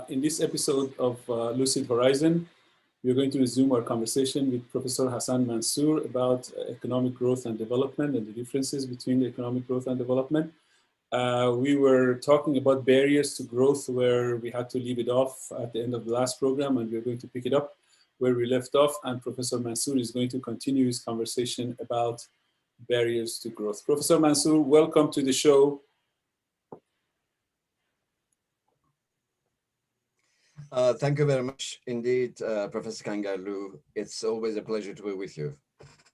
In this episode of Lucid Horizon, we're going to resume our conversation with Professor Hasan Mansour about economic growth and development and the differences between economic growth and development. We were talking about barriers to growth where we had to leave it off at the end of the last program, and we're going to pick it up where we left off, and Professor Mansour is going to continue his conversation about barriers to growth. Professor Mansour, welcome to the show. Thank you very much indeed, Professor Kangarloo. It's always a pleasure to be with you.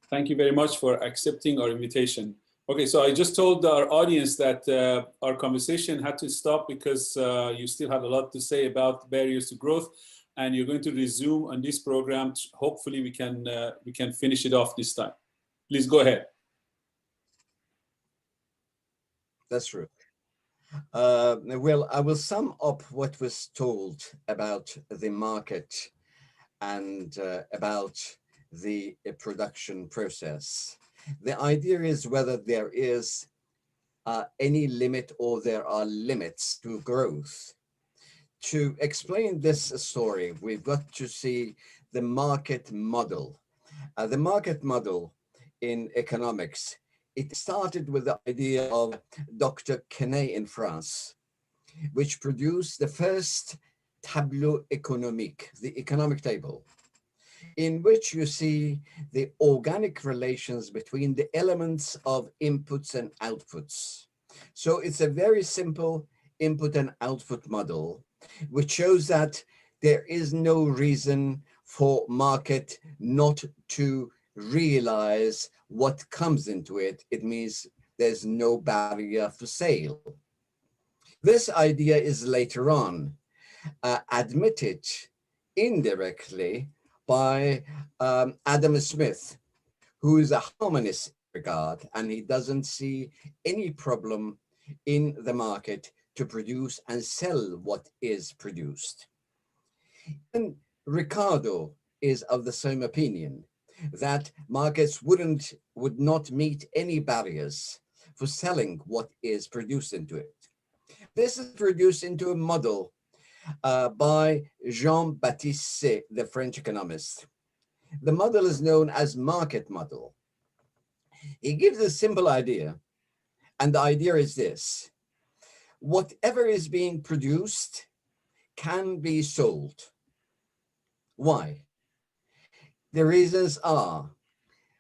Thank you very much for accepting our invitation. Okay, so I just told our audience that our conversation had to stop because you still have a lot to say about barriers to growth, and you're going to resume on this program. Hopefully we can finish it off this time. Please go ahead. That's true. Well, I will sum up what was told about the market and about the production process. The idea is whether there is any limit or there are limits to growth. To explain this story, we've got to see the market model. The market model in economics, it started with the idea of Dr. Quenet in France, which produced the first tableau économique, the economic table, in which you see the organic relations between the elements of inputs and outputs. So it's a very simple input and output model, which shows that there is no reason for market not to realize what comes into it. It means there's no barrier for sale. This idea is later on admitted indirectly by Adam Smith, who is a harmonist regard, and he doesn't see any problem in the market to produce and sell what is produced. And Ricardo is of the same opinion, that markets would not meet any barriers for selling what is produced into it. This is produced into a model by Jean-Baptiste Say, the French economist. The model is known as market model. He gives a simple idea, and the idea is this: whatever is being produced can be sold. Why? The reasons are,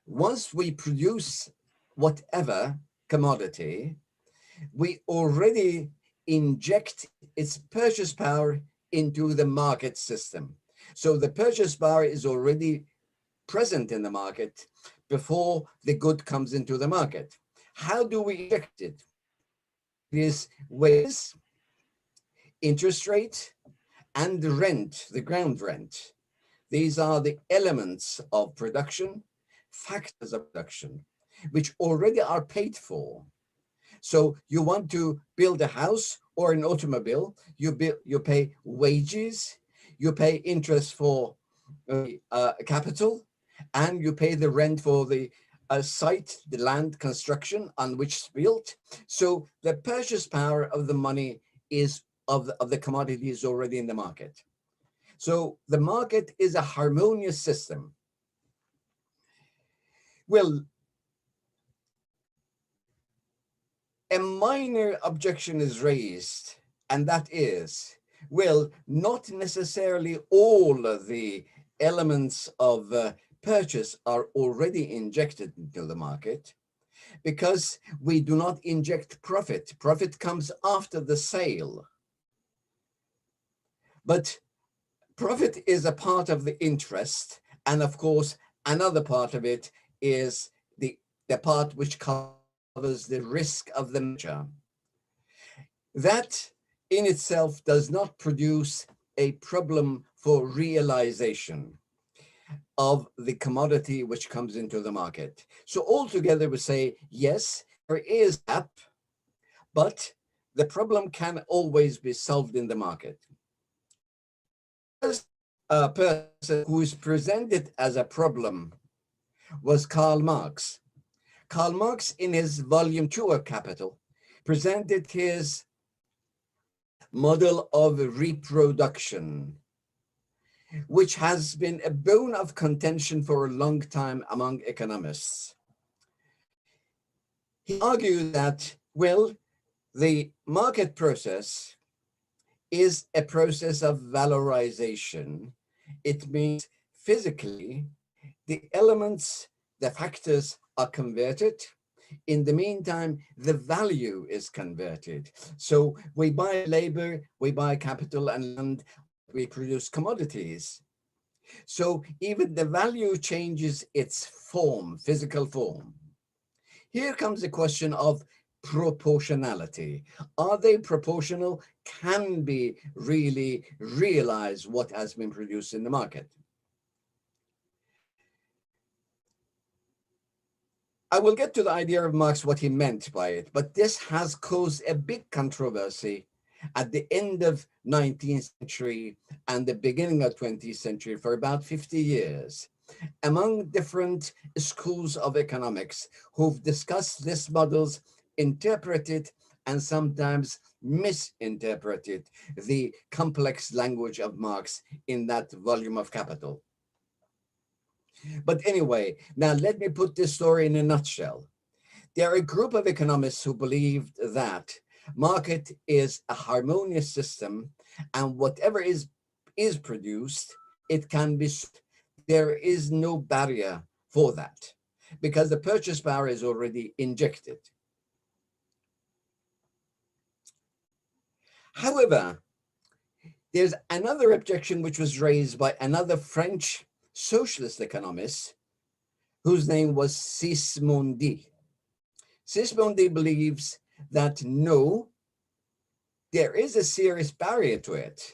once we produce whatever commodity, we already inject its purchase power into the market system. So the purchase power is already present in the market before the good comes into the market. How do we inject it? It is wages, interest rate, and the rent, the ground rent. These are the elements of production, factors of production, which already are paid for. So you want to build a house or an automobile, you pay wages, you pay interest for capital, and you pay the rent for the site, the land construction on which it's built. So the purchase power of the money is of the commodity is already in the market. So the market is a harmonious system. Well, a minor objection is raised, and that is, well, not necessarily all of the elements of purchase are already injected into the market, because we do not inject profit. Profit comes after the sale. But profit is a part of the interest, and of course, another part of it is the part which covers the risk of the measure. That in itself does not produce a problem for realization of the commodity which comes into the market. So altogether we say, yes, there is a gap, but the problem can always be solved in the market. A person who is presented as a problem was Karl Marx. Karl Marx, in his volume 2 of Capital, presented his model of reproduction, which has been a bone of contention for a long time among economists. He argued that, well, the market process is a process of valorization. It means physically, the elements, the factors are converted. In the meantime, the value is converted. So we buy labor, we buy capital and land, we produce commodities. So even the value changes its form, physical form. Here comes the question of proportionality. Are they proportional? Can we really realize what has been produced in the market? I will get to the idea of Marx, what he meant by it, but this has caused a big controversy at the end of 19th century and the beginning of 20th century for about 50 years among different schools of economics who've discussed these models, interpreted and sometimes misinterpreted the complex language of Marx in that volume of Capital. But anyway, now let me put this story in a nutshell. There are a group of economists who believed that market is a harmonious system and whatever is produced, it can be, there is no barrier for that because the purchase power is already injected. However, there's another objection which was raised by another French socialist economist whose name was Sismondi. Sismondi believes that no, there is a serious barrier to it.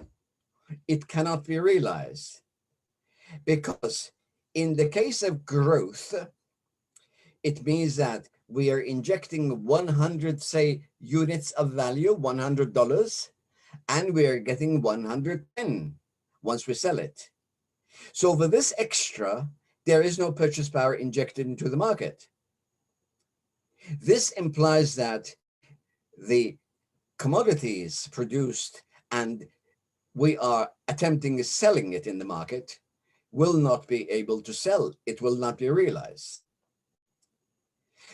It cannot be realized because in the case of growth, it means that we are injecting 100, say, units of value, $100, and we are getting 110 once we sell it. So for this extra, there is no purchase power injected into the market. This implies that the commodities produced and we are attempting selling it in the market will not be able to sell. It will not be realized.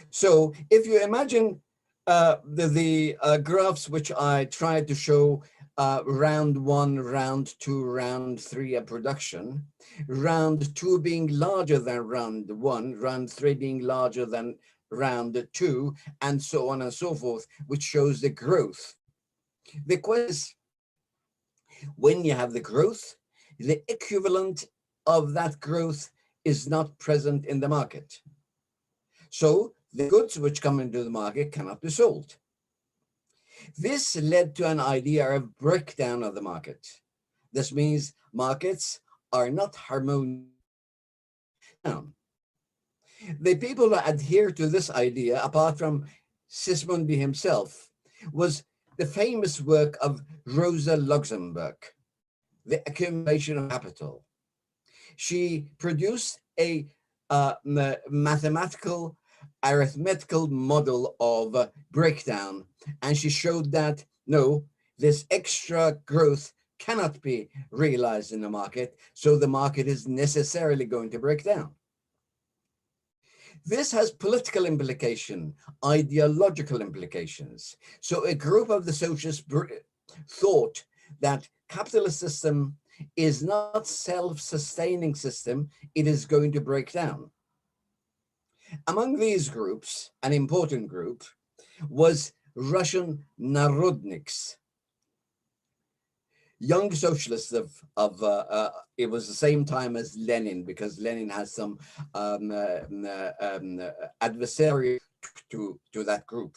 So if you imagine the graphs which I tried to show round 1, round 2, round 3 of production, round 2 being larger than round 1, round 3 being larger than round 2, and so on and so forth, which shows the growth. The question is, when you have the growth, the equivalent of that growth is not present in the market. So the goods which come into the market cannot be sold. This led to an idea of breakdown of the market. This means markets are not harmonious. The people who adhere to this idea, apart from Sismondi himself, was the famous work of Rosa Luxemburg, The Accumulation of Capital. She produced a mathematical, arithmetical model of breakdown, and she showed that, no, this extra growth cannot be realized in the market, so the market is necessarily going to break down. This has political implication, ideological implications. So a group of the socialists thought that capitalist system is not self-sustaining system, it is going to break down. Among these groups, an important group was Russian Narodniks, young socialists it was the same time as Lenin, because Lenin has some adversary to that group.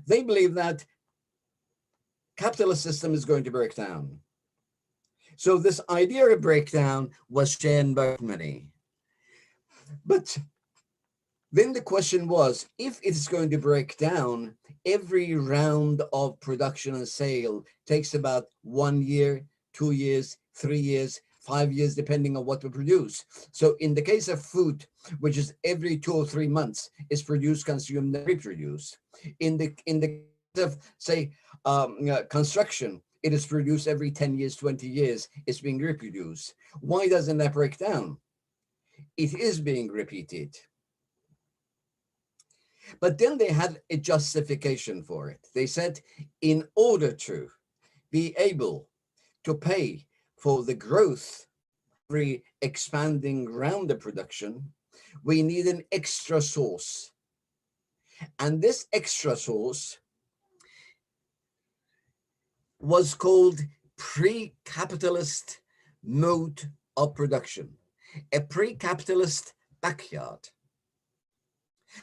They believe that capitalist system is going to break down. So this idea of breakdown was shared by many. But then the question was, if it's going to break down, every round of production and sale takes about 1 year, 2 years, 3 years, 5 years, depending on what we produce. So in the case of food, which is every 2 or 3 months, is produced, consumed, and reproduced. In the of, say, construction, it is produced every 10 years, 20 years, it's being reproduced. Why doesn't that break down? It is being repeated. But then they had a justification for it. They said, in order to be able to pay for the growth, every expanding round the production, we need an extra source. And this extra source was called pre-capitalist mode of production, a pre-capitalist backyard.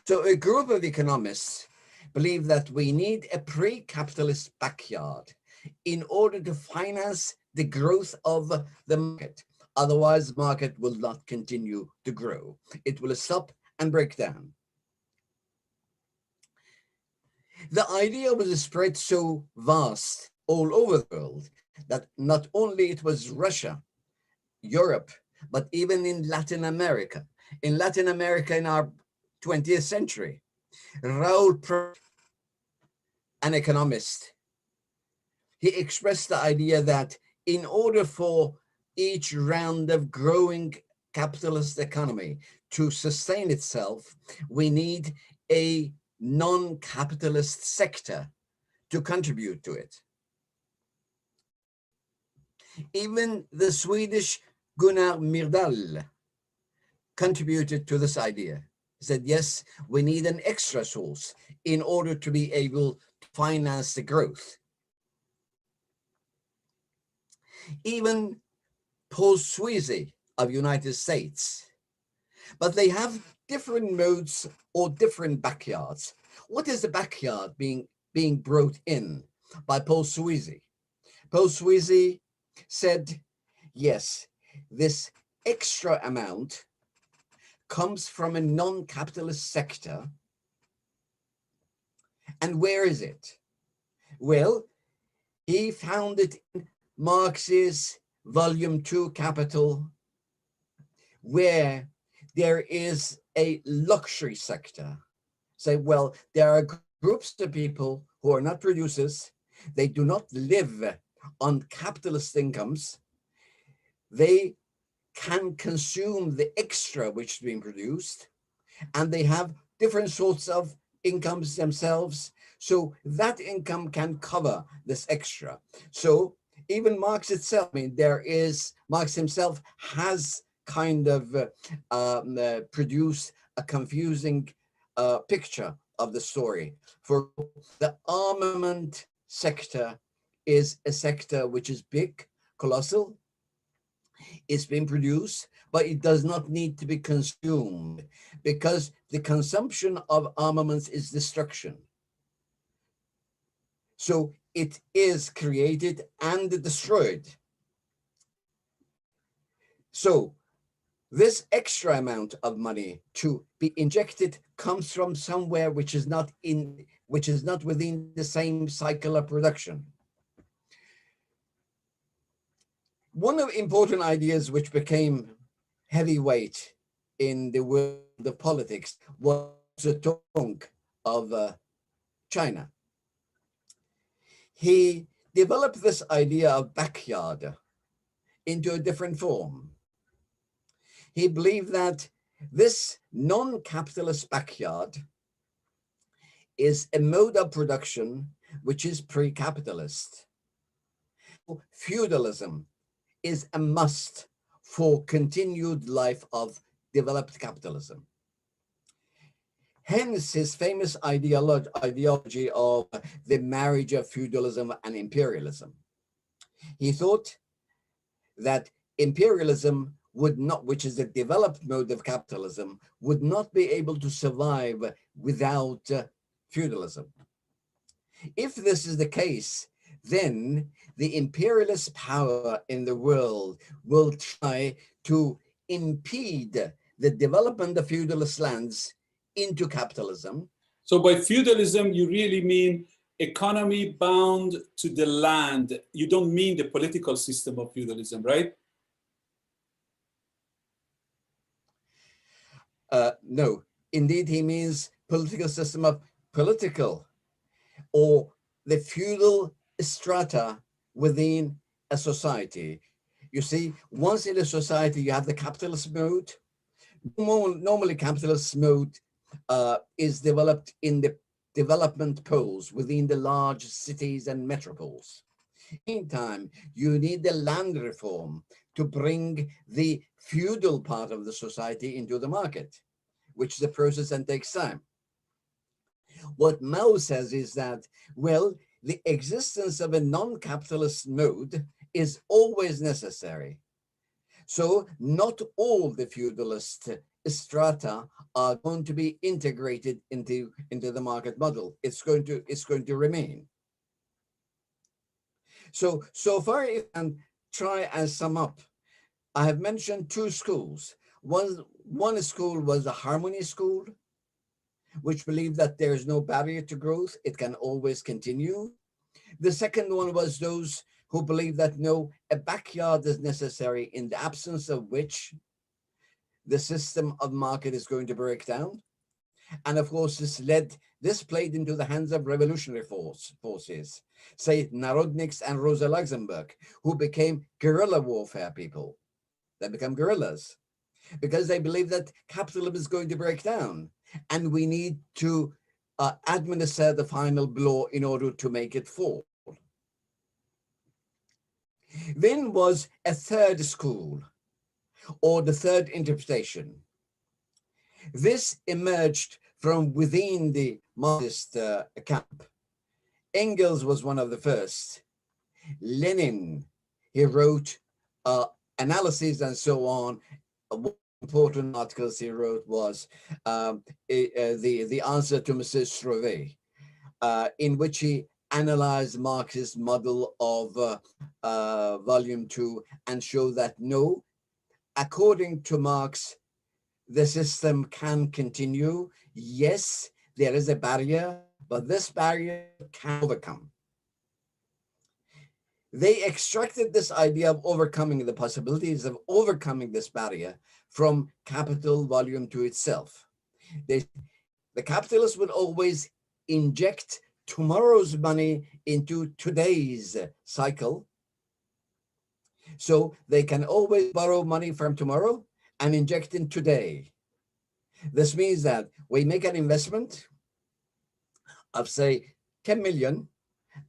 So a group of economists believe that we need a pre-capitalist backyard in order to finance the growth of the market. Otherwise, the market will not continue to grow. It will stop and break down. The idea was spread so vast all over the world that not only it was Russia, Europe, but even in Latin America. In Latin America in our 20th century, Raoul Prof, an economist, he expressed the idea that in order for each round of growing capitalist economy to sustain itself, we need a non-capitalist sector to contribute to it. Even the Swedish Gunnar Myrdal contributed to this idea. He said, yes, we need an extra source in order to be able to finance the growth. Even Paul Sweezy of United States, but they have different modes or different backyards. What is the backyard being brought in by Paul Sweezy? Paul Sweezy said, yes, this extra amount comes from a non-capitalist sector. And where is it? Well, he found it in Marx's Volume 2 Capital, where there is a luxury sector. Say, well, there are groups of people who are not producers. They do not live on capitalist incomes. They can consume the extra which is being produced, and they have different sorts of incomes themselves. So that income can cover this extra. So even Marx itself, I mean, Marx himself has kind of produced a confusing picture of the story. For the armament sector is a sector which is big, colossal. It's been produced, but it does not need to be consumed because the consumption of armaments is destruction. So it is created and destroyed. So this extra amount of money to be injected comes from somewhere which is not within the same cycle of production. One of the important ideas which became heavyweight in the world of politics was Zedong of China. He developed this idea of backyard into a different form. He believed that this non-capitalist backyard is a mode of production which is pre-capitalist. Feudalism is a must for continued life of developed capitalism. Hence his famous ideology of the marriage of feudalism and imperialism. He thought that imperialism would not, which is a developed mode of capitalism, would not be able to survive without feudalism. If this is the case, then the imperialist power in the world will try to impede the development of feudalist lands into capitalism. So by feudalism, you really mean economy bound to the land. You don't mean the political system of feudalism, right? No, indeed, he means political system of political or the feudal strata within a society. You see, once in a society, you have the capitalist mode. Normally, capitalist mode is developed in the development poles within the large cities and metropoles. Meantime, you need the land reform to bring the feudal part of the society into the market, which is a process and takes time. What Mao says is that, well, the existence of a non-capitalist mode is always necessary. So not all the feudalist strata are going to be integrated into the market model. It's going to remain. So far, if I can try and sum up, I have mentioned two schools. One school was a harmony school, which believed that there is no barrier to growth. It can always continue. The second one was those who believe that no, a backyard is necessary, in the absence of which the system of market is going to break down. And of course, this played into the hands of revolutionary forces, say Narodniks and Rosa Luxemburg, who became guerrilla warfare people. They become guerrillas because they believe that capitalism is going to break down and we need to administer the final blow in order to make it fall. Then was a third school, or the third interpretation. This emerged from within the Marxist camp. Engels was one of the first. Lenin, he wrote analyses and so on. One important articles he wrote was the answer to Mrs. Strove, in which he analyzed Marx's model of volume 2 and show that no, according to Marx, the system can continue. Yes, there is a barrier, but this barrier can overcome. They extracted this idea of overcoming, the possibilities of overcoming this barrier, from Capital Volume 2 itself. The capitalists would always inject tomorrow's money into today's cycle. So they can always borrow money from tomorrow and inject in today. This means that we make an investment of, say, 10 million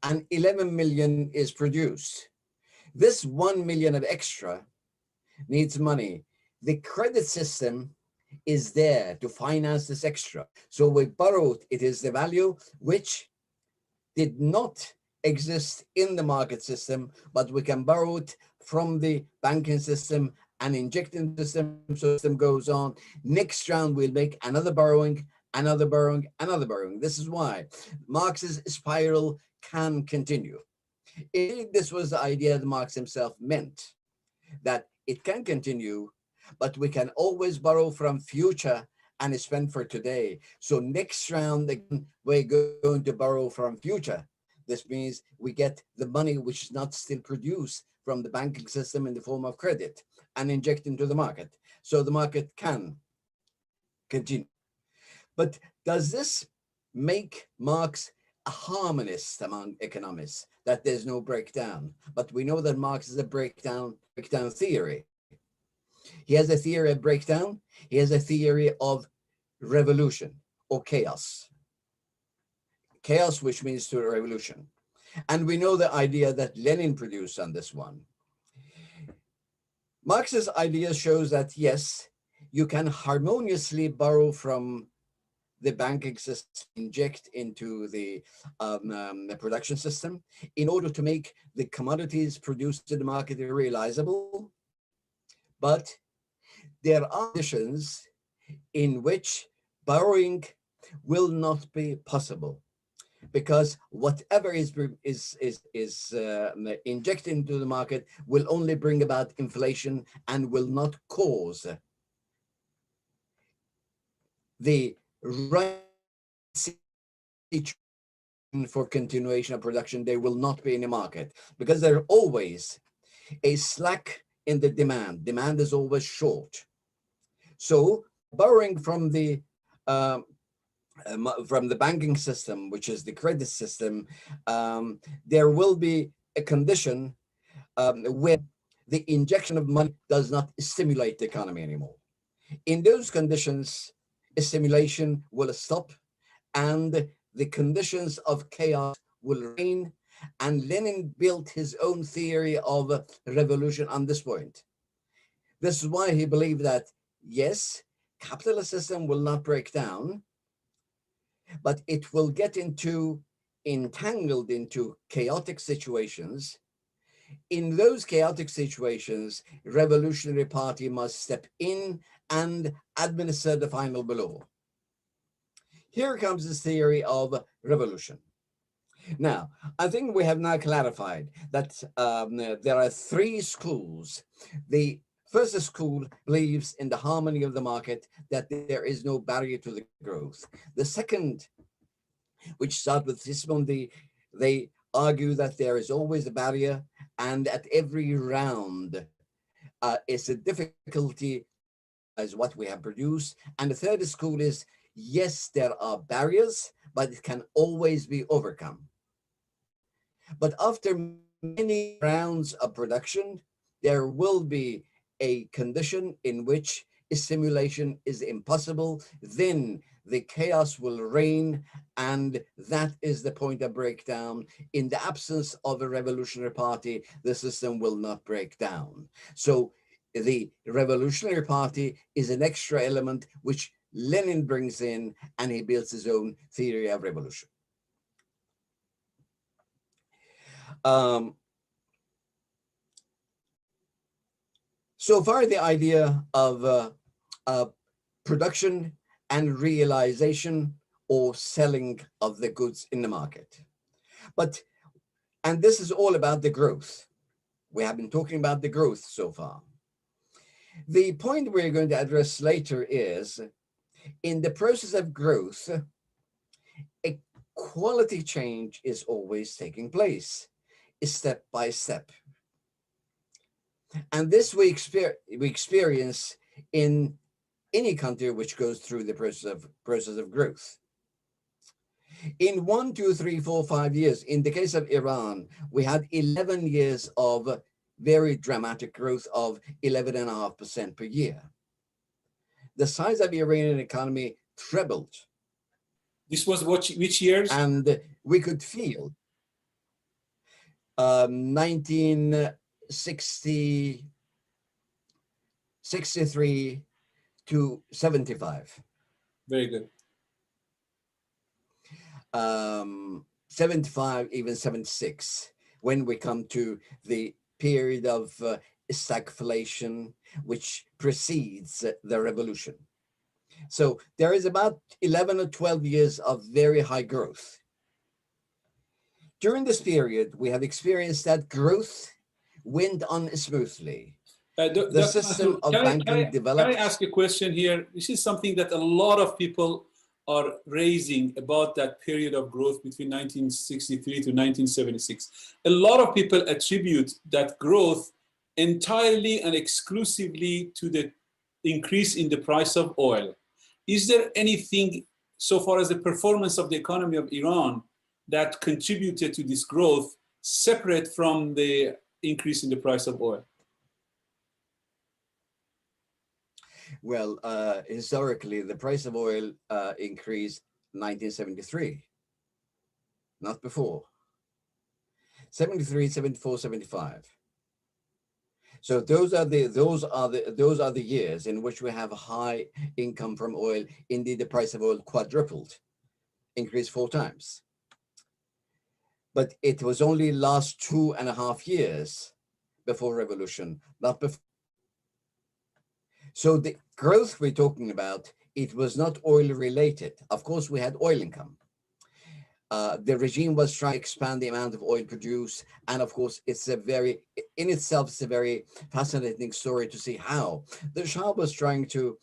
and 11 million is produced. This 1 million of extra needs money. The credit system is there to finance this extra. So we borrowed, it is the value which did not exist in the market system, but we can borrow it from the banking system and inject in the system, so the system goes on. Next round, we'll make another borrowing, another borrowing, another borrowing. This is why Marx's spiral can continue. Indeed, this was the idea that Marx himself meant, that it can continue, but we can always borrow from future and spend for today. So next round, again, we're going to borrow from future. This means we get the money which is not still produced from the banking system in the form of credit and inject into the market. So the market can continue. But does this make Marx a harmonist among economists, that there's no breakdown? But we know that Marx is a breakdown theory. He has a theory of breakdown. He has a theory of revolution or chaos. Chaos, which means to a revolution. And we know the idea that Lenin produced on this one. Marx's idea shows that, yes, you can harmoniously borrow from the banking system, inject into the production system in order to make the commodities produced in the market realizable. But there are conditions in which borrowing will not be possible, because whatever is injected into the market will only bring about inflation and will not cause the right for continuation of production. There will not be any market, because there's always a slack in the demand. Demand is always short. So borrowing from the from the banking system, which is the credit system, there will be a condition where the injection of money does not stimulate the economy anymore. In those conditions, stimulation will stop and the conditions of chaos will reign. And Lenin built his own theory of revolution on this point. This is why he believed that, yes, capitalist system will not break down, but it will get entangled into chaotic situations. In those chaotic situations, revolutionary party must step in and administer the final blow. Here comes this theory of revolution. Now, I think we have now clarified that there are three schools. The first school believes in the harmony of the market, that there is no barrier to the growth. The second, which starts with Sismondi, they argue that there is always a barrier, and at every round, it's a difficulty as what we have produced. And the third school is, yes, there are barriers, but it can always be overcome. But after many rounds of production, there will be a condition in which stimulation is impossible. Then the chaos will reign, and that is the point of breakdown. In the absence of a revolutionary party, the system will not break down. So the revolutionary party is an extra element which Lenin brings in, and he builds his own theory of revolution. So far, the idea of production and realization or selling of the goods in the market. And this is all about the growth. We have been talking about the growth so far. The point we're going to address later is, in the process of growth, a quality change is always taking place, step by step. And this we experience in any country which goes through the process of growth. In 1, 2, 3, 4, 5 years, in the case of Iran, we had 11 years of very dramatic growth of 11.5% per year. The size of the Iranian economy trebled. This was which years? And we could feel 1963 to 75. Very good. 75, even 76, when we come to the period of stagflation, which precedes the revolution. So there is about 11 or 12 years of very high growth. During this period, we have experienced that growth went on smoothly. The system of banking developed. Can I ask a question here? This is something that a lot of people are raising about that period of growth between 1963 to 1976. A lot of people attribute that growth entirely and exclusively to the increase in the price of oil. Is there anything, so far as the performance of the economy of Iran, that contributed to this growth separate from the increase in the price of oil? Well, historically, the price of oil increased 1973, not before. 73, 74, 75. So those are the years in which we have high income from oil. Indeed, the price of oil quadrupled, increased 4 times. But it was only last 2.5 years before revolution, not before. So the growth we're talking about, it was not oil related. Of course, we had oil income. The regime was trying to expand the amount of oil produced. And of course, it's a very fascinating story to see how the Shah was trying to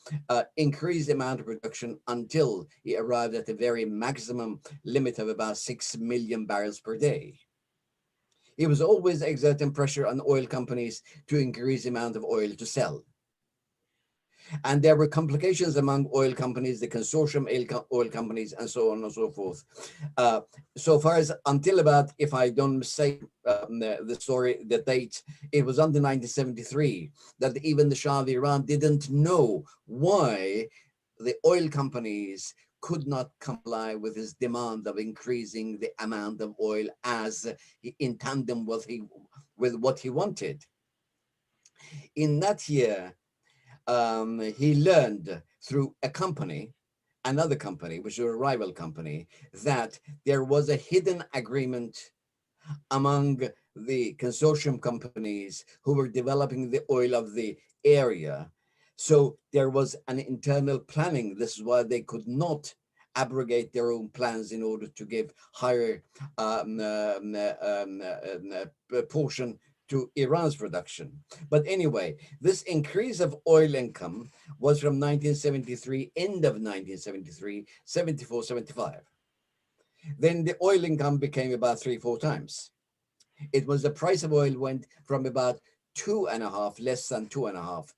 increase the amount of production until he arrived at the very maximum limit of about 6 million barrels per day. He was always exerting pressure on oil companies to increase the amount of oil to sell. And there were complications among oil companies, the consortium oil companies, and so on and so forth. So far as until about, if I don't mistake the story, the date, it was until 1973 that even the Shah of Iran didn't know why the oil companies could not comply with his demand of increasing the amount of oil as in tandem with what he wanted. In that year, he learned through a company, another company, which was a rival company, that there was a hidden agreement among the consortium companies who were developing the oil of the area. So there was an internal planning. This is why they could not abrogate their own plans in order to give higher portion to Iran's production. But anyway, this increase of oil income was from 1973, end of 1973, 74, 75. Then the oil income became about 3-4 times. It was the price of oil went from about less than $2.5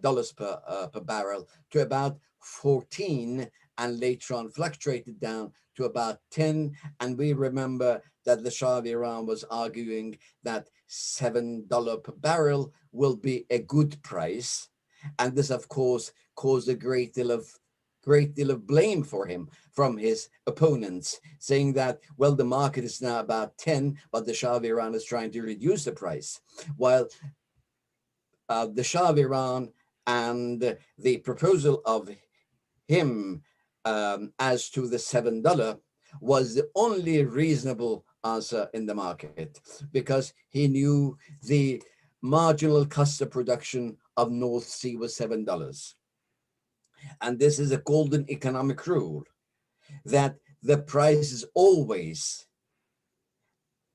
dollars per barrel to about 14, and later on fluctuated down to about 10. And we remember that the Shah of Iran was arguing that $7 per barrel will be a good price. And this, of course, caused a great deal of blame for him from his opponents, saying that, well, the market is now about 10, but the Shah of Iran is trying to reduce the price. While the Shah of Iran and the proposal of him as to the $7 was the only reasonable answer in the market, because he knew the marginal cost of production of North Sea was $7. And this is a golden economic rule, that the price is always,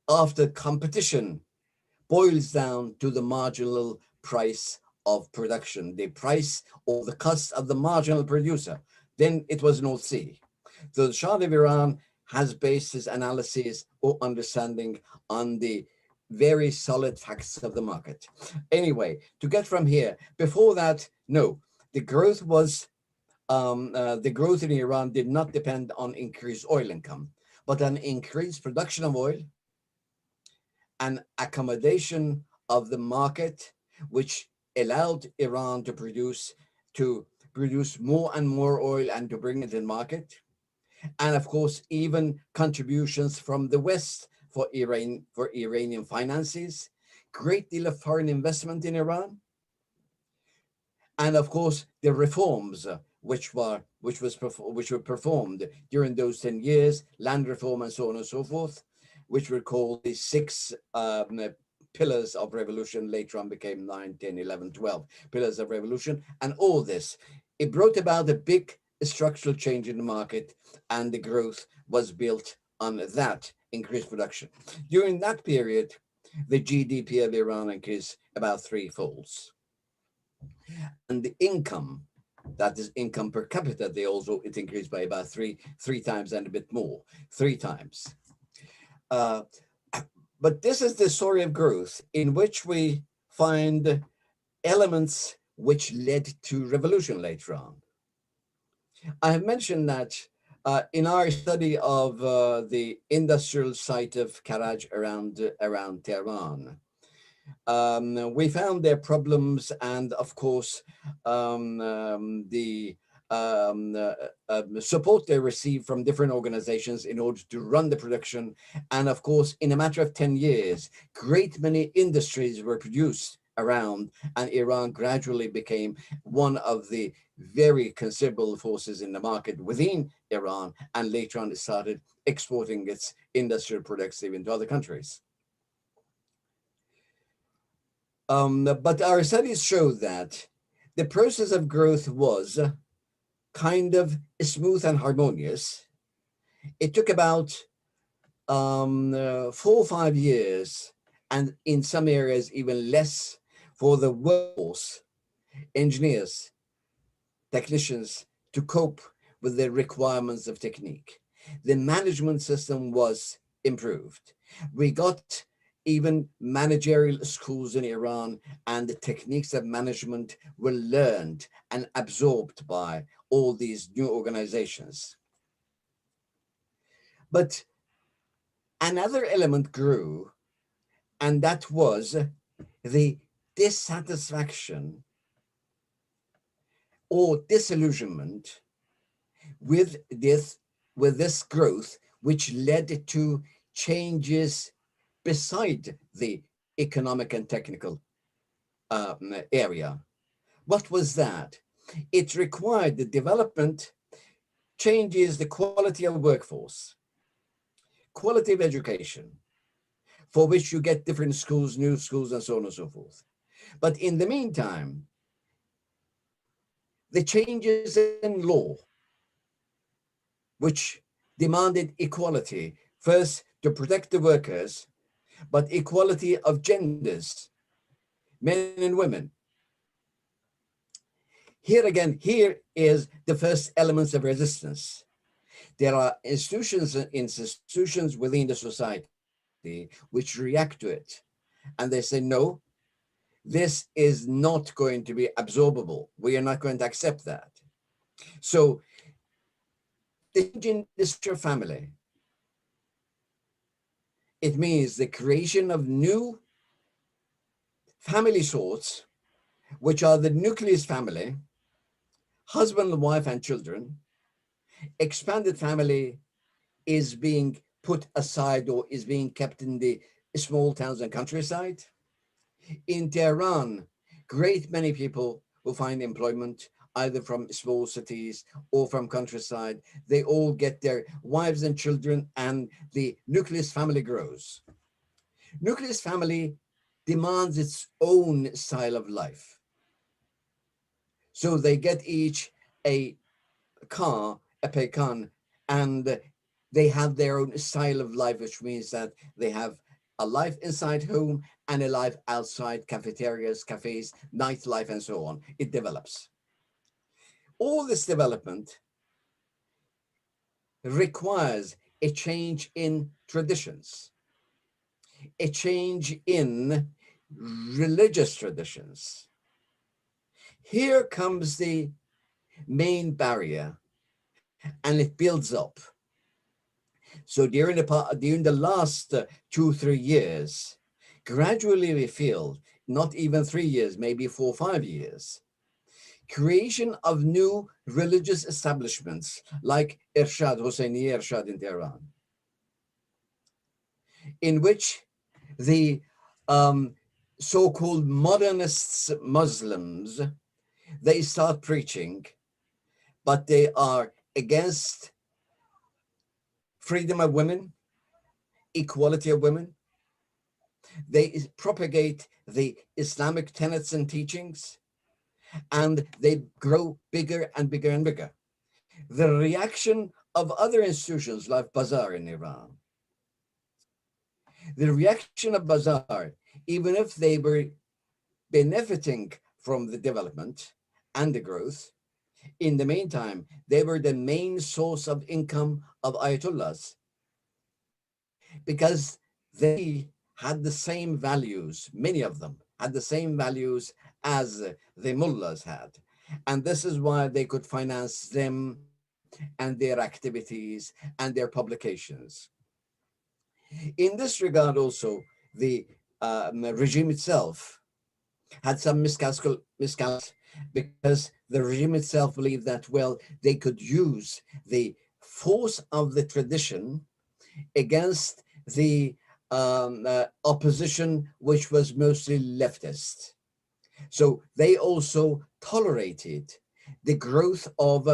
after competition, boils down to the marginal price of production, the price or the cost of the marginal producer. Then it was North Sea. So the Shah of Iran has based his analysis or understanding on the very solid facts of the market. Anyway, to get from here, before that, no, the growth was, the growth in Iran did not depend on increased oil income, but on increased production of oil and accommodation of the market, which allowed Iran to produce more and more oil and to bring it in market. And of course, even contributions from the West for Iranian finances, great deal of foreign investment in Iran. And of course, the reforms which were performed during those 10 years, land reform and so on and so forth, which were called the 6 pillars of revolution, later on became 9, 10, 11, 12 pillars of revolution. And all this, it brought about a big structural change in the market, and the growth was built on that increased production. During that period, the GDP of Iran increased about 3-folds. And the income, that is income per capita, it increased by about three times and a bit more, 3 times. But this is the story of growth in which we find elements which led to revolution later on. I have mentioned that in our study of the industrial site of Karaj around Tehran, we found their problems, and of course the support they received from different organizations in order to run the production. And of course, in a matter of 10 years, great many industries were produced around, and Iran gradually became one of the very considerable forces in the market within Iran, and later on it started exporting its industrial products even to other countries. But our studies show that the process of growth was kind of smooth and harmonious. It took about 4 or 5 years, and in some areas even less, for the workforce, engineers, technicians, to cope with the requirements of technique. The management system was improved. We got even managerial schools in Iran and the techniques of management were learned and absorbed by all these new organizations. But another element grew, and that was the dissatisfaction or disillusionment with this growth, which led to changes beside the economic and technical area. What was that? It required the development changes the quality of workforce, quality of education, for which you get different schools, new schools, and so on and so forth. But in the meantime, the changes in law, which demanded equality, first to protect the workers, but equality of genders, men and women. Here again, here is the first elements of resistance. There are institutions within the society which react to it, and they say, no, this is not going to be absorbable. We are not going to accept that. So the change in the structure of family, it means the creation of new family sorts, which are the nucleus family, husband and wife and children. Expanded family is being put aside or is being kept in the small towns and countryside. In Tehran, great many people will find employment either from small cities or from countryside. They all get their wives and children, and the nucleus family grows. Nucleus family demands its own style of life. So they get each a car, a pecan, and they have their own style of life, which means that they have a life inside home and a life outside, cafeterias, cafes, nightlife, and so on. It develops. All this development requires a change in traditions, a change in religious traditions. Here comes the main barrier, and it builds up. So during the last 2-3 years, gradually we feel, not even 3 years, maybe 4 or 5 years, creation of new religious establishments like Irshad, Hosseini Irshad in Tehran, in which the so-called modernist Muslims, they start preaching, but they are against freedom of women, equality of women. They propagate the Islamic tenets and teachings, and they grow bigger and bigger and bigger. The reaction of other institutions like Bazaar in Iran, the reaction of Bazaar, even if they were benefiting from the development and the growth, in the meantime, they were the main source of income of Ayatollahs, because they had the same values, many of them had the same values as the mullahs had. And this is why they could finance them and their activities and their publications. In this regard also, the regime itself had some miscalculations, because the regime itself believed that, well, they could use the force of the tradition against the opposition, which was mostly leftist. So they also tolerated the growth of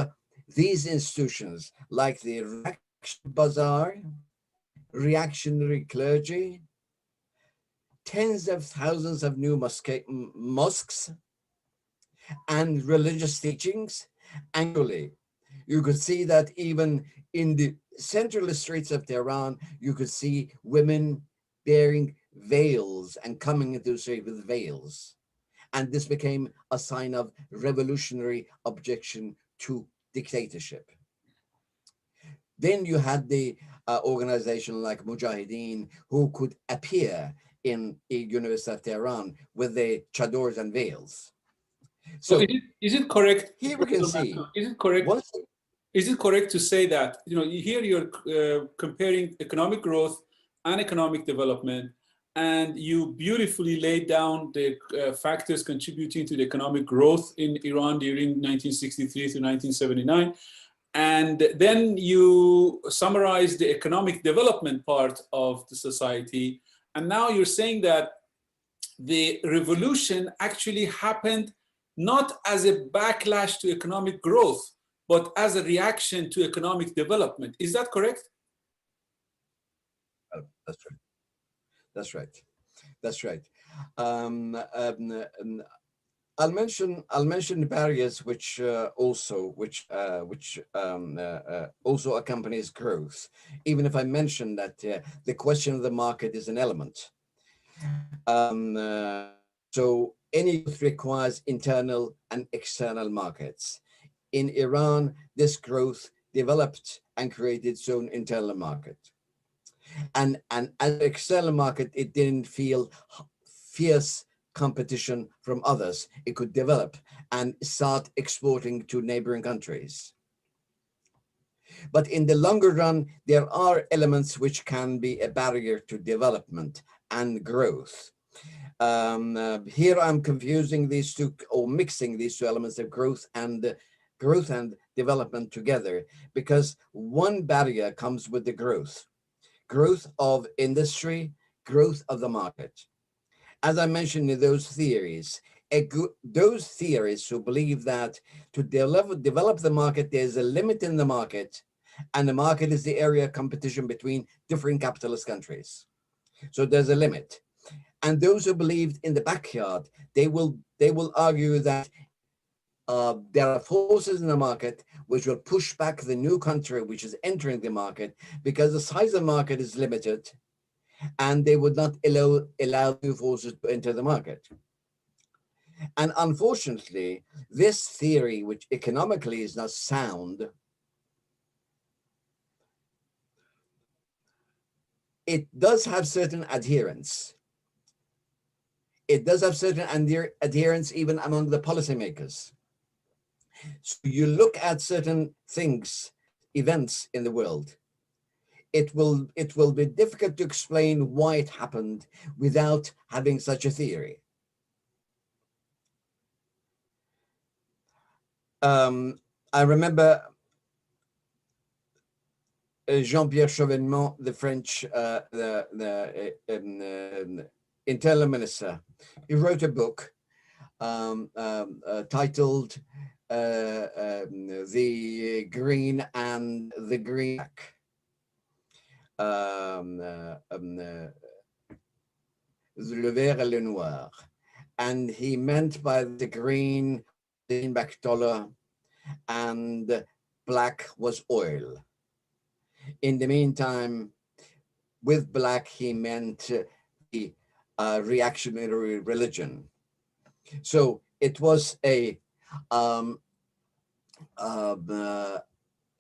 these institutions, like the Reaction Bazaar, reactionary clergy, tens of thousands of new mosques, and religious teachings. Annually, you could see that even in the central streets of Tehran, you could see women bearing veils and coming into the street with veils. And this became a sign of revolutionary objection to dictatorship. Then you had the organization like Mujahideen, who could appear in University of Tehran with the chadors and veils. So is it correct? Here we can see. Is it correct? Is it correct to say that, you know, here you're comparing economic growth and economic development, and you beautifully laid down the factors contributing to the economic growth in Iran during 1963 to 1979. And then you summarize the economic development part of the society. And now you're saying that the revolution actually happened not as a backlash to economic growth, but as a reaction to economic development. Is that correct? Oh, that's right. That's right. That's right. I'll mention barriers which also accompanies growth. Even if I mention that the question of the market is an element. So any growth requires internal and external markets. In Iran, this growth developed and created its own internal market. And as an external market, it didn't feel fierce competition from others. It could develop and start exporting to neighboring countries. But in the longer run, there are elements which can be a barrier to development and growth. Here I'm confusing these two, or mixing these two elements of growth and development together, because one barrier comes with the growth of industry, growth of the market. As I mentioned in those theories who believe that to develop the market, there's a limit in the market, and the market is the area of competition between different capitalist countries. So there's a limit. And those who believed in the backyard, they will argue that there are forces in the market which will push back the new country which is entering the market, because the size of the market is limited, and they would not allow new forces to enter the market. And unfortunately, this theory, which economically is not sound, it does have certain adherents. It does have certain adherents even among the policymakers. So you look at certain things, events in the world, it will be difficult to explain why it happened without having such a theory. I remember Jean-Pierre Chauvenement, the French internal minister. He wrote a book titled The Green and the Greenback. Le vert et le noir. And he meant by the green, the greenback dollar, and black was oil. In the meantime, with black, he meant the reactionary religion. So it was an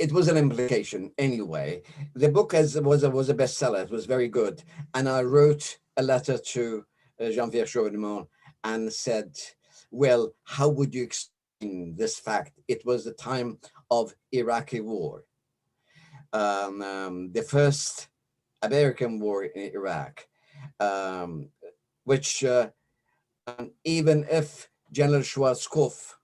implication anyway. The book was a bestseller. It was very good. And I wrote a letter to Jean-Pierre Chauvenement and said, well, how would you explain this fact? It was the time of Iraqi war. The first American war in Iraq, which even if General Schwarzkopf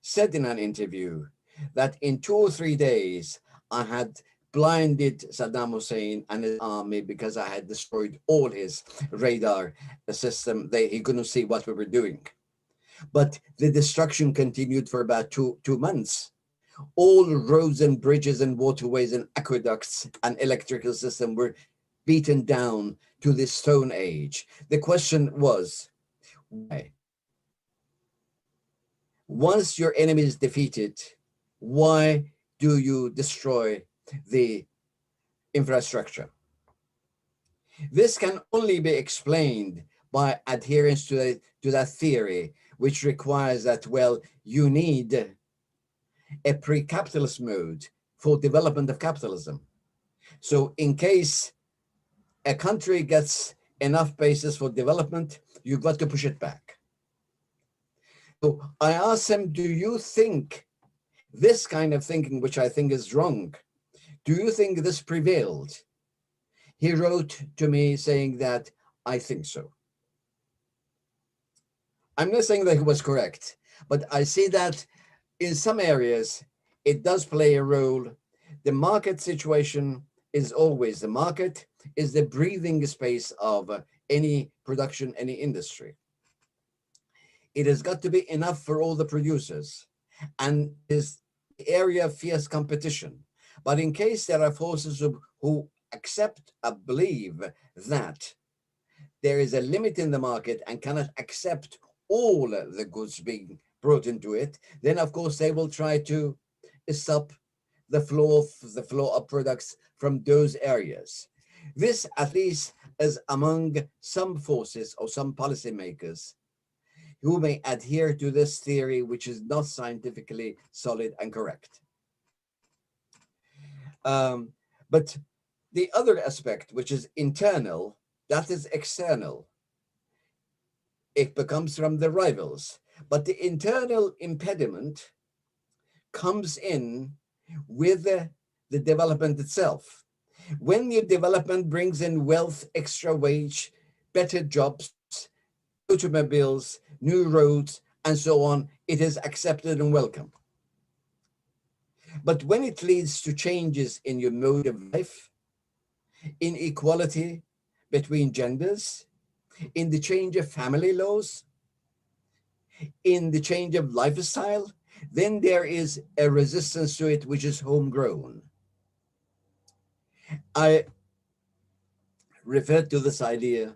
said in an interview that in 2 or 3 days, I had blinded Saddam Hussein and his army because I had destroyed all his radar system. He couldn't see what we were doing. But the destruction continued for about two months. All roads and bridges and waterways and aqueducts and electrical system were beaten down to the Stone Age. The question was, why? Once your enemy is defeated, why do you destroy the infrastructure? This can only be explained by adherence to that theory, which requires that, well, you need a pre-capitalist mode for development of capitalism. So in case a country gets enough basis for development, you've got to push it back. So I asked him, do you think this kind of thinking, which I think is wrong, do you think this prevailed? He wrote to me saying that, I think so. I'm not saying that he was correct, but I see that in some areas, it does play a role. The market situation is always, the market is the breathing space of any production, any industry. It has got to be enough for all the producers, and is the area of fierce competition. But in case there are forces who accept or believe that there is a limit in the market and cannot accept all the goods being brought into it, then of course they will try to stop the flow of products from those areas. This, at least, is among some forces or some policymakers who may adhere to this theory, which is not scientifically solid and correct. But the other aspect, which is internal, that is external. It becomes from the rivals. But the internal impediment comes in with the development itself. When your development brings in wealth, extra wage, better jobs, automobiles, new roads, and so on, it is accepted and welcome. But when it leads to changes in your mode of life, inequality between genders, in the change of family laws, in the change of lifestyle, then there is a resistance to it which is homegrown. I refer to this idea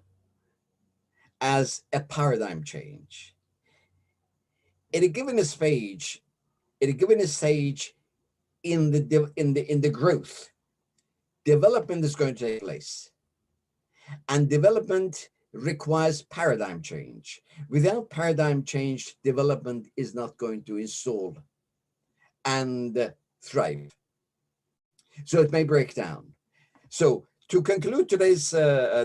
as a paradigm change. At a given stage, in the growth, development is going to take place, and development requires paradigm change. Without paradigm change, development is not going to install and thrive. So it may break down. So to conclude today's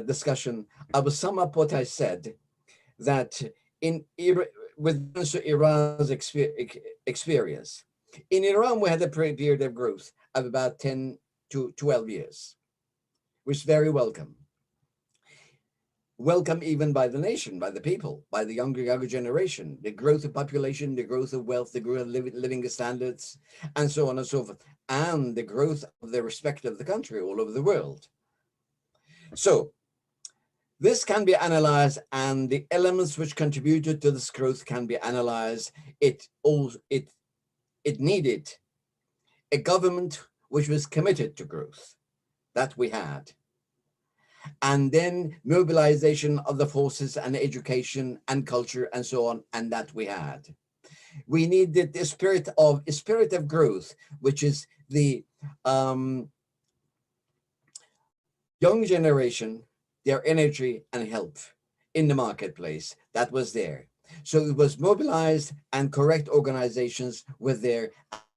discussion, I will sum up what I said, that with Iran's experience, in Iran, we had a period of growth of about 10 to 12 years, which is very welcome. Welcome even by the nation, by the people, by the younger generation, the growth of population, the growth of wealth, the growth of living standards, and so on and so forth, and the growth of the respect of the country all over the world. So this can be analyzed, and the elements which contributed to this growth can be analyzed. It needed a government which was committed to growth, that we had. And then mobilization of the forces and education and culture and so on, and that we had. We needed the spirit of growth, which is the young generation, their energy and help in the marketplace, that was there. So it was mobilized, and correct organizations were there,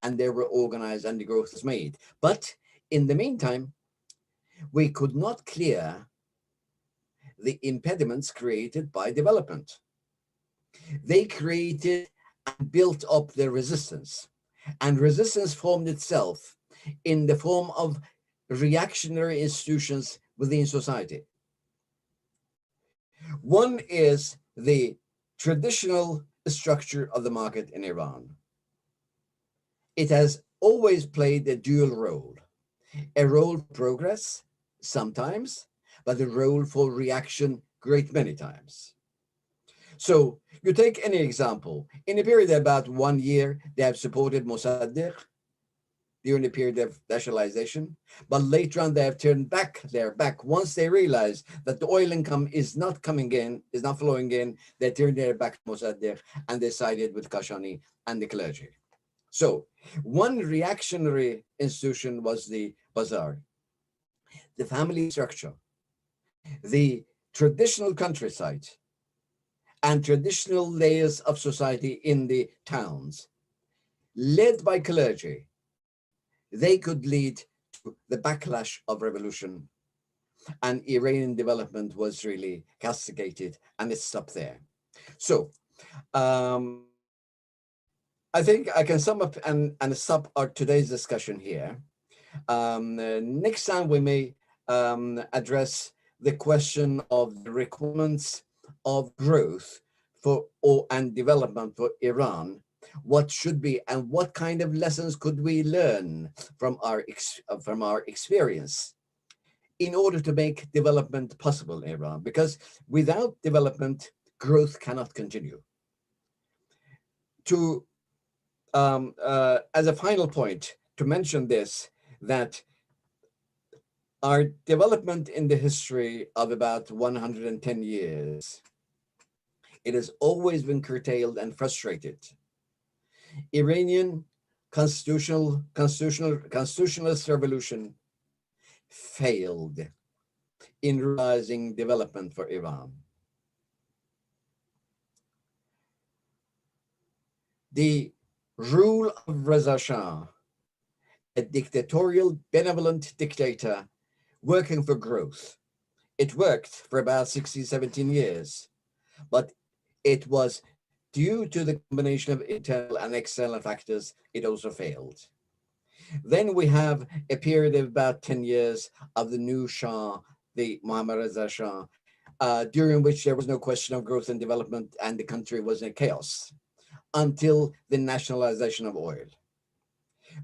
and they were organized, and the growth was made. But in the meantime, we could not clear the impediments created by development. They created and built up the resistance, and resistance formed itself in the form of reactionary institutions within society. One is the traditional structure of the market in Iran. It has always played a dual role, a role for progress sometimes, but a role for reaction great many times. So you take any example, in a period of about 1 year, they have supported Mossadegh during the period of nationalization, but later on they have turned back their back. Once they realized that the oil income is not coming in, is not flowing in, they turned their back to Mossadegh and they sided with Kashani and the clergy. So one reactionary institution was the bazaar, the family structure, the traditional countryside, and traditional layers of society in the towns, led by clergy. They could lead to the backlash of revolution and Iranian development was really castigated, and it stopped there. So I think I can sum up and stop our today's discussion here. Next time we may address the question of the requirements of growth and development for Iran. What should be and what kind of lessons could we learn from our experience in order to make development possible in Iran? Because without development, growth cannot continue. As a final point, to mention this, that our development in the history of about 110 years, it has always been curtailed and frustrated. Iranian constitutionalist revolution failed in realizing development for Iran. The rule of Reza Shah, a dictatorial, benevolent dictator working for growth. It worked for about 16, 17 years, but it was due to the combination of internal and external factors, it also failed. Then we have a period of about 10 years of the new Shah, the Mohammad Reza Shah, during which there was no question of growth and development, and the country was in chaos until the nationalization of oil.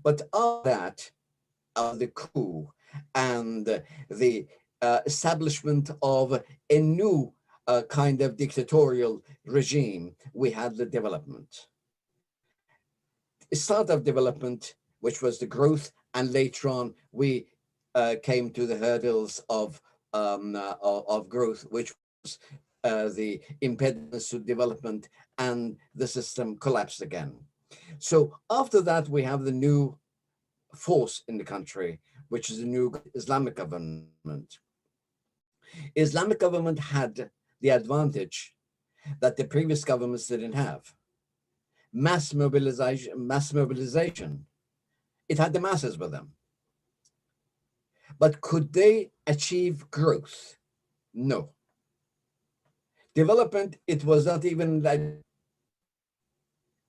But after that, the coup and the establishment of a new kind of dictatorial regime, we had the development. The start of development, which was the growth, and later on we came to the hurdles of growth, which was the impediments to development, and the system collapsed again. So after that, we have the new force in the country, which is the new Islamic government. Islamic government had the advantage that the previous governments didn't have. Mass mobilization. It had the masses with them. But could they achieve growth? No. Development, it was not even that.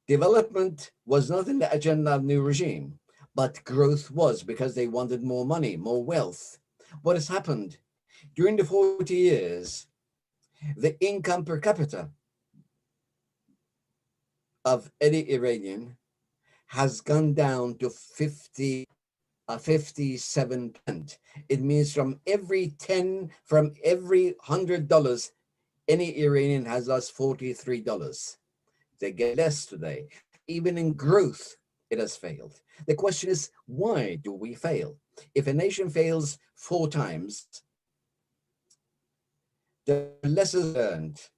Development was not in the agenda of the new regime, but growth was, because they wanted more money, more wealth. What has happened? During the 40 years, the income per capita of any Iranian has gone down to 57%. It means from every $100, any Iranian has lost $43. They get less today. Even in growth, it has failed. The question is, why do we fail? If a nation fails 4 times, the lessons learned.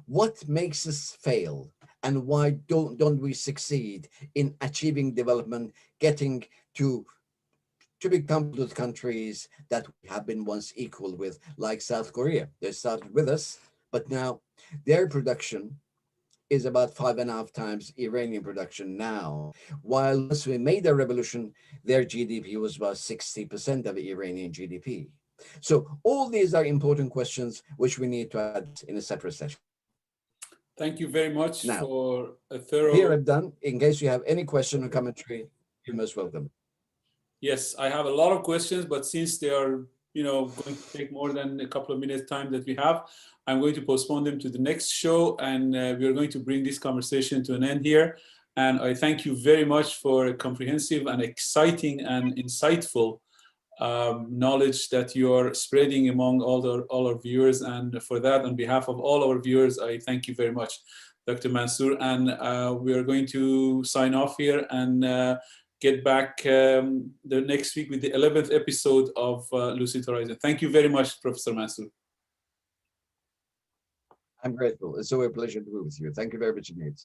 What makes us fail, and why don't we succeed in achieving development, getting to become those countries that we have been once equal with, like South Korea? They started with us, but now their production is about 5.5 times Iranian production now. While once we made the revolution, their GDP was about 60% of Iranian GDP. So all these are important questions which we need to add in a separate session. Thank you very much now, for a thorough... Here I'm done. In case you have any question or commentary, you're most welcome. Yes, I have a lot of questions, but since they are going to take more than a couple of minutes time that we have, I'm going to postpone them to the next show, and we are going to bring this conversation to an end here. And I thank you very much for a comprehensive and exciting and insightful knowledge that you are spreading among all our viewers. And for that, on behalf of all our viewers, I thank you very much, Dr. Mansour. And we are going to sign off here and get back the next week with the 11th episode of Lucid Horizon. Thank you very much, Professor Mansour. I'm grateful. It's always a pleasure to be with you. Thank you very much indeed.